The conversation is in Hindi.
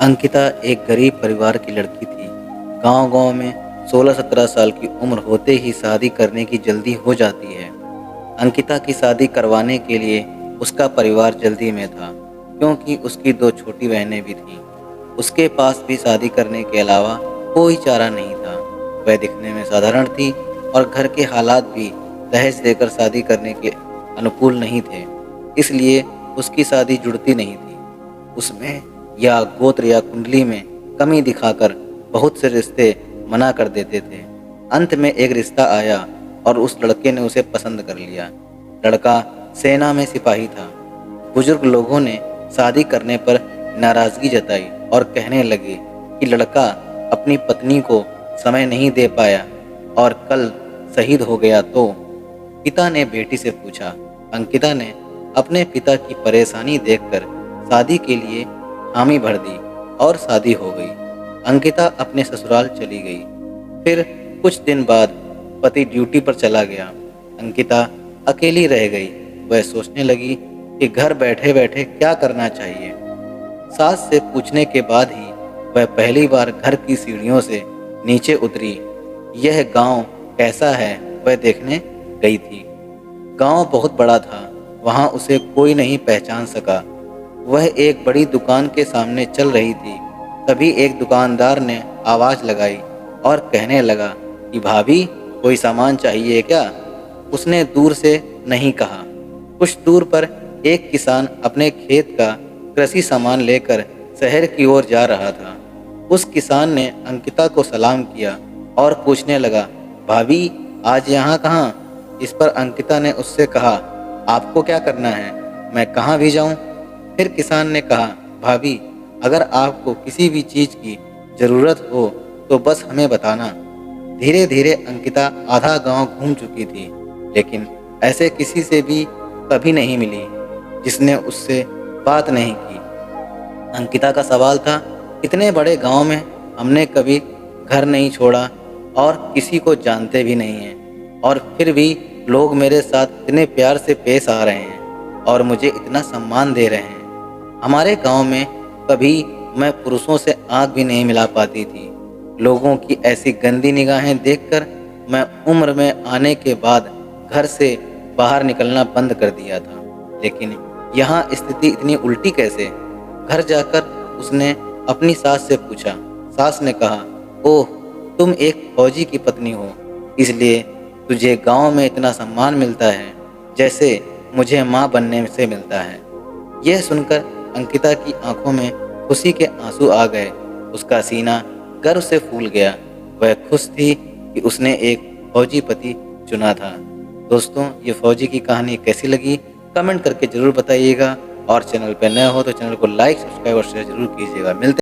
अंकिता एक गरीब परिवार की लड़की थी। गांव-गांव में 16-17 साल की उम्र होते ही शादी करने की जल्दी हो जाती है। अंकिता की शादी करवाने के लिए उसका परिवार जल्दी में था, क्योंकि उसकी 2 छोटी बहनें भी थीं। उसके पास भी शादी करने के अलावा कोई चारा नहीं था। वह दिखने में साधारण थी और घर के हालात भी दहेज देकर शादी करने के अनुकूल नहीं थे, इसलिए उसकी शादी जुड़ती नहीं थी। उसमें या गोत्र या कुंडली में कमी दिखाकर बहुत से रिश्ते मना कर देते थे। अंत में एक रिश्ता आया और उस लड़के ने उसे पसंद कर लिया। लड़का सेना में सिपाही था। बुजुर्ग लोगों ने शादी करने पर नाराज़गी जताई और कहने लगे कि लड़का अपनी पत्नी को समय नहीं दे पाया और कल शहीद हो गया तो। पिता ने बेटी से पूछा। अंकिता ने अपने पिता की परेशानी देखकर शादी के लिए हामी भर दी और शादी हो गई। अंकिता अपने ससुराल चली गई। फिर कुछ दिन बाद पति ड्यूटी पर चला गया। अंकिता अकेली रह गई। वह सोचने लगी कि घर बैठे बैठे क्या करना चाहिए। सास से पूछने के बाद ही वह पहली बार घर की सीढ़ियों से नीचे उतरी। यह गांव कैसा है वह देखने गई थी। गांव बहुत बड़ा था, वहां उसे कोई नहीं पहचान सका। वह एक बड़ी दुकान के सामने चल रही थी। तभी एक दुकानदार ने आवाज़ लगाई और कहने लगा कि भाभी, कोई सामान चाहिए क्या? उसने दूर से नहीं कहा। कुछ दूर पर एक किसान अपने खेत का कृषि सामान लेकर शहर की ओर जा रहा था। उस किसान ने अंकिता को सलाम किया और पूछने लगा, भाभी, आज यहाँ कहाँ? इस पर अंकिता ने उससे कहा, आपको क्या करना है? मैं कहाँ भी जाऊँ? फिर किसान ने कहा, भाभी, अगर आपको किसी भी चीज़ की ज़रूरत हो तो बस हमें बताना। धीरे धीरे अंकिता आधा गांव घूम चुकी थी, लेकिन ऐसे किसी से भी कभी नहीं मिली जिसने उससे बात नहीं की। अंकिता का सवाल था, इतने बड़े गांव में हमने कभी घर नहीं छोड़ा और किसी को जानते भी नहीं हैं, और फिर भी लोग मेरे साथ इतने प्यार से पेश आ रहे हैं और मुझे इतना सम्मान दे रहे हैं। हमारे गांव में कभी मैं पुरुषों से आंख भी नहीं मिला पाती थी। लोगों की ऐसी गंदी निगाहें देखकर मैं उम्र में आने के बाद घर से बाहर निकलना बंद कर दिया था। लेकिन यहाँ स्थिति इतनी उल्टी कैसे? घर जाकर उसने अपनी सास से पूछा। सास ने कहा, ओह, तुम एक फौजी की पत्नी हो, इसलिए तुझे गांव में इतना सम्मान मिलता है जैसे मुझे माँ बनने से मिलता है। यह सुनकर अंकिता की आंखों में खुशी के आंसू आ गए। उसका सीना गर्व से फूल गया। वह खुश थी कि उसने एक फौजी पति चुना था। दोस्तों, ये फौजी की कहानी कैसी लगी कमेंट करके ज़रूर बताइएगा, और चैनल पर नए हो तो चैनल को लाइक, सब्सक्राइब और शेयर जरूर कीजिएगा। मिलते